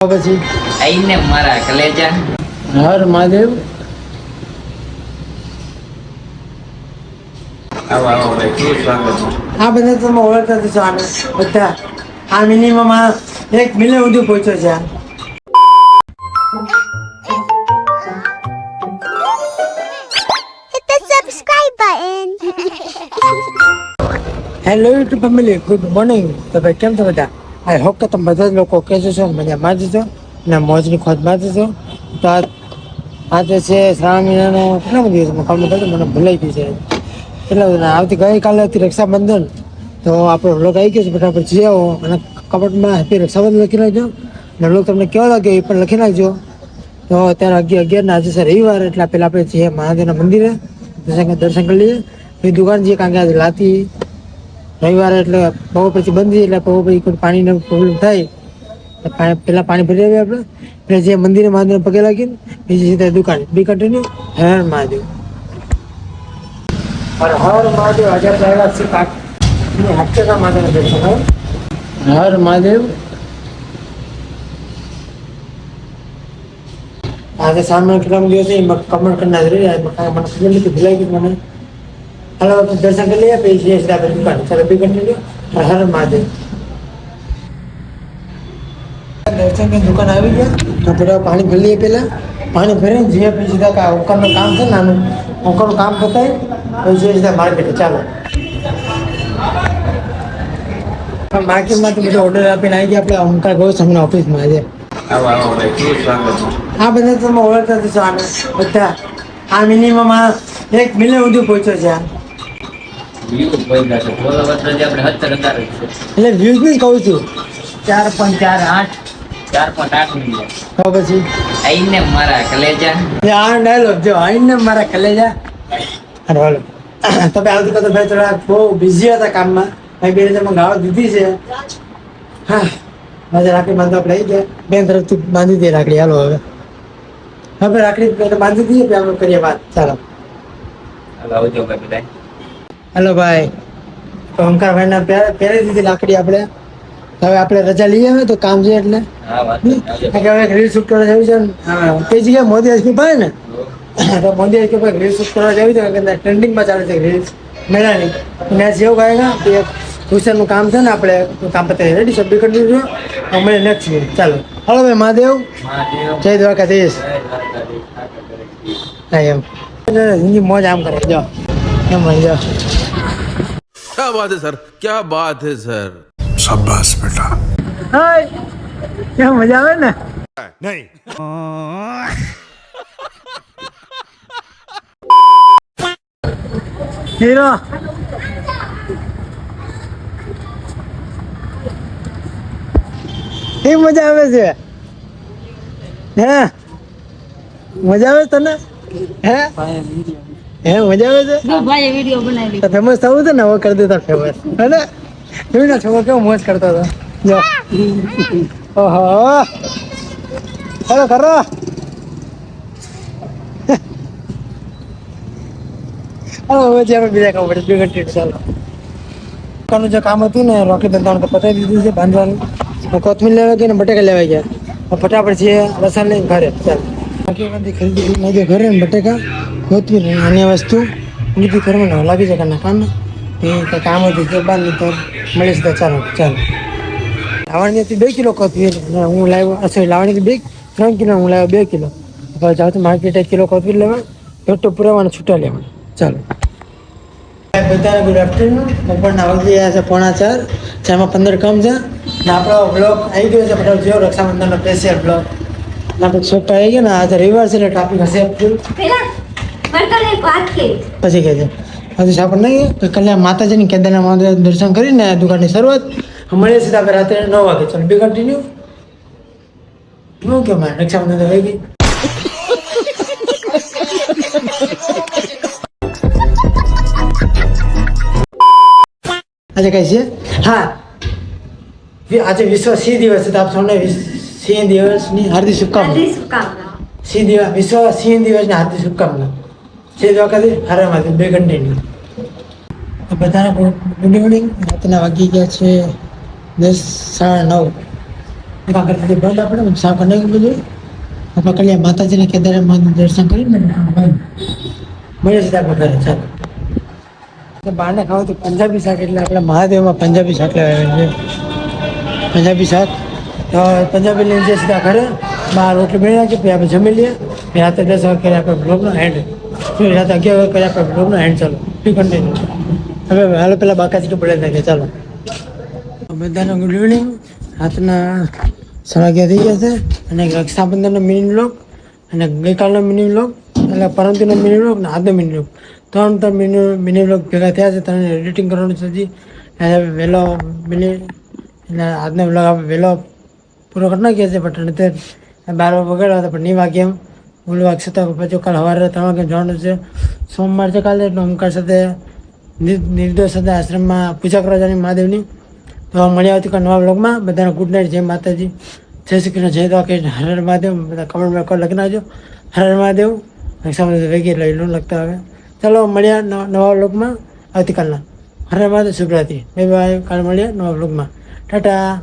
પછી આઈને મારા કલેજા હર મહાદેવ. આવો આવો ભાઈ, કેવું સ્વાગત છે? આ બધા તમે ઓળખતા જશો આને બધા. આ મિનિમમ આ 1 મિલિયન સુધી પહોંચ્યો છે. Hit the subscribe button. Hello YouTube family, good morning. તો ભાઈ કેમ છો બધા? આઈ હોપ કે તમે બધા જ લોકો કહેજો છો મજામાં જ છો અને મોજની ખોજમાં જ છો. તો આજે છે શ્રાવણ મહિનાનો કેટલા દિવસ કામ કર્યું મને ભૂલાઈ ગયું છે. એટલે આવતી ગઈકાલે હતી રક્ષાબંધન, તો આપણો વ્લોગ આવી ગયો છે. ફટાફટ જઈ આવો અને કમેન્ટમાં હેપી રક્ષાબંધન લખી નાખજો અને વ્લોગ તમને કેવો લાગ્યો એ પણ લખી નાખજો. તો અત્યારે 11 આજે છે રવિવાર, એટલે પહેલાં આપણે જઈએ મહાદેવના મંદિરે દર્શન કરી લઈએ. એ દુકાન જઈએ કારણ કે આજે લાતી રવિવારે એટલે બહુ પછી બંધ થઈ, એટલે બહુ પછી કોઈ પાણીનો પ્રોબ્લેમ થાય. પહેલાં પાણી ભરી આવીએ આપણે, એટલે જે મંદિરે મહાદેવને પગે લાગીને બીજી સીધા દુકાન. બી કન્ટિન્યુ. હર મહાદેવ, હર હર મહાદેવ. આજે આપણે આવ્યા છીએ હાટકા માતાના દર્શન. હર મહાદેવ. આજે સામે કેટલા દિવસ કમેન્ટ કરનાર રહી મને ખબર નથી, ભૂલાઈ ગયું મને. હાલો દર્શન કરી લઈએ પછી જઈએ સીધા આપણે દુકાન. ચાલો બી કન્ટિન્યુ. હર હર મહાદેવ. દર્શનની દુકાન આવી ગયા તો પેલા પાણી ભરી લઈએ. પહેલાં પાણી ભરીને જઈએ પછી સીધા ઓકરનું કામ છે નાનું, ઓકરનું કામ પતાવી પછી જઈએ સીધા માર્કેટે. ચાલો માર્કેટમાંથી બધો ઓર્ડર આપીને આવી ગયા આપણે ઓમકાર ગૌસ્વામીની ઓફિસમાં. આજે આવો આવો ભાઈ, કેવું સ્વાગત છે? આ બધા તમે ઓળખતા જશો આને બધા. આ મિનિમમ આ 1 મિલિયન સુધી પહોંચ્યો છે. વ્યૂ પૈસા છે, ફોલોવર તો જે આપણે 17,000 છે. એટલે વ્યૂઝ નહીં કહું છું, 4.8 મિલિયન. તો પછી આઈને મારા કલેજા આ ડાયલોગ જો આઈને મારા કલેજા. અરે હાલો તો ભાઈ આવતી તો ભાઈ થોડા બહુ બિઝી હતા કામમાં. ભાઈ બે રીતે ગાળો દીધી છે. હા મારે રાખડી બાંધવા આપણે આવી ગયા. બેન તરફથી બાંધી દઈએ રાખડી. હાલો હવે રાખડી બાંધી દઈએ પછી આપણે કરીએ વાત. ચાલો હાલો આવજો ભાઈ બધા. હેલો ભાઈ. તો ઓમકારભાઈના પહેરી દીધી રાખડી આપણે. હવે આપણે રજા લઈએ હવે તો કામ છે એટલે. હા વાત હવે રીલ શૂટ કરવા જવું છે ને. તે જગ્યાએ મોદી આઈસ્ક્રીમ પાય ને, તો મોદી આઈસ્ક્રીમ પર રીલ શૂટ કરવા જવું છે કે ટ્રેન્ડિંગમાં ચાલે છે રીલ્સ મેળાની. મેં જેવું ગાયગા કે ટ્યુશનનું કામ છે ને, આપણે કામ પતાવી રેડી છે. બી કન્ટિન્યુ અમે નેક્સ્ટ છીએ. ચાલો હલો ભાઈ. મહાદેવ જય દ્વારકાધીશ. હા એમ હિન્દી મોજ આમ કરે જો એમ જો. क्या बात है सर, क्या बात है सर. शाबाश बेटा. હાય કેમ મજા આવે ને? नहीं. હીરો એ મજા આવે છે. હે મજા આવે તને? હે હે મજા આવે છે. ભાઈ વિડિયો બનાવી ફેમસ થવું છે ને, હવે કરી દેતા ફેમસ. હે ને જોયું ને છોકરો કેવો મોજ કરતો હતો. જો ઓહો કરો કરો. હવે જે આપણે બીજા કામ પડે. 2 ઘંटे ચાલો. દુકાનનું જે કામ હતું ને રોટલી બંધાવાનું તો પતાવી દીધું છે બાંધવાનું. કોથમીર લેવા ગયા ને બટેકા લેવા ગયા. ફટાફટ છે લસણ લઈને ઘરે. ચાલો બાકી ખરીદી નાખી ઘરે ને બટેકા કોથમીર અન્ય વસ્તુ બીજી ઘરમાં લાગી જાય કાના કામ એ કંઈ કામ હતું તે બાદ નહીં તો મળી શકે. ચાલો ચાલો. લાવવાની હતી 2 કિલો કોથમીર ને હું લાવ્યો. લાવવાની હતી 3 કિલો, હું લાવ્યો 2 કિલો. હવે જાઉં તો માર્કેટ 1 કિલો કોથમીર લેવા, પેટો પુરાવાના છૂટા લેવાના. ચાલો બધાને ગુડ આફ્ટરનૂન. બપોરના વાગી ગયા છે 3:45. 4:15 કમ છે ને આપણો બ્લોગ આવી ગયો છે. ફટાફટ જો રક્ષાબંધનનો સ્પેશિયલ બ્લોગ. આપણે શોપ પર આવી ગયા ને. આજે રવિવાર છે એટલે ટ્રાફિક હશે ફૂલ. પછી કહેજો હજુ સાપડ નહીં તો કલ્યાણ માતાજીની કેદારના મહાદેવ દર્શન કરીને દુકાનની શરૂઆત. મળીએ સીધા આપણે રાત્રે 9 વાગે. ચાલો બી કન્ટિન્યુ. શું કે મારે રક્ષાબંધન આવી ગઈ. આજે કઈ છે? હા આજે વિશ્વ સિંહ દિવસ છે. તો આપ સૌને સિંહ દિવસની હાર્દિક શુભકામના. સિંહ દિવસ વિશ્વ સિંહ દિવસની હાર્દિક શુભકામના. જય દ્વારકાધીશ. હર મહાદેવ. 2 ઘંટેની બધાને ગુડ મોર્નિંગ. રાતના વાગી ગયા છે 10:09. કાંકર બંધ આપણે સાફ કરી નાખ્યું બધું. આપણે કલ્યા માતાજીને કેદારનાથ દર્શન કરીને મળીએ છીએ આપણે ઘરે. ચાલો તો બહારને ખાવું તો પંજાબી શાક એટલે આપણે મહાદેવમાં પંજાબી શાક લેવા છે. પંજાબી શાક તો પંજાબી લઈને જઈએ સીધા ઘરે. બહાર રોટલી બની નાખીએ પછી આપણે જમી લઈએ. પછી રાતે 10 વાગે કરી આપણે બ્લોગનો એન્ડ. રાતે 11 વાગે કરી આપણે બ્લોગનો એન્ડ. ચાલો કન્ટિન્યુ. હવે હાલો પેલા બાકાજી બોલે નાખીએ. ચાલો બધાને ગુડ ઇવનિંગ. રાતના 11:30 થઈ ગયા છે અને રક્ષાબંધનનો મિની બ્લોગ અને ગઈકાલનો મિની બ્લોગ એટલે પરંતુનો મિની બ્લોગ ને આજનો મિની બ્લોગ ત્રણ મિની બ્લોગ ભેગા થયા છે. ત્રણ એડિટિંગ કરવાનું છે હજી. વહેલો મિની એટલે આજનો બ્લોગ આપણે વહેલો પૂરો કરી નાખીએ છીએ. પણ અત્યારે 12 વગાડ્યા હતા પણ નહીં વાગ્યા એમ ઓલું વાગશે તો પછી કાલે સવારે 3 વાગે જવાનું છે. સોમવાર છે કાલે એટલે ઓમકાર સાથે નિર્દોષ સાથે આશ્રમમાં પૂજા કરવા જવાની મહાદેવની. તો મળ્યા આવતીકાલ નવા બ્લોગમાં. બધાને ગુડ નાઇટ. જય માતાજી, જય શ્રી કૃષ્ણ, જય દ્વારકેશ, હર હર મહાદેવ. બધા કમેન્ટમાં લખી નાખજો હર હર મહાદેવ. રક્ષાબંધન વેગી એટલે એટલું લખતા આવે. ચાલો મળ્યા નવા બ્લોગમાં આવતીકાલના. હર હર મહાદેવ. શુભરાત્રી. Bye bye. કાલે મળ્યા નવા બ્લોગમાં. ટાટા.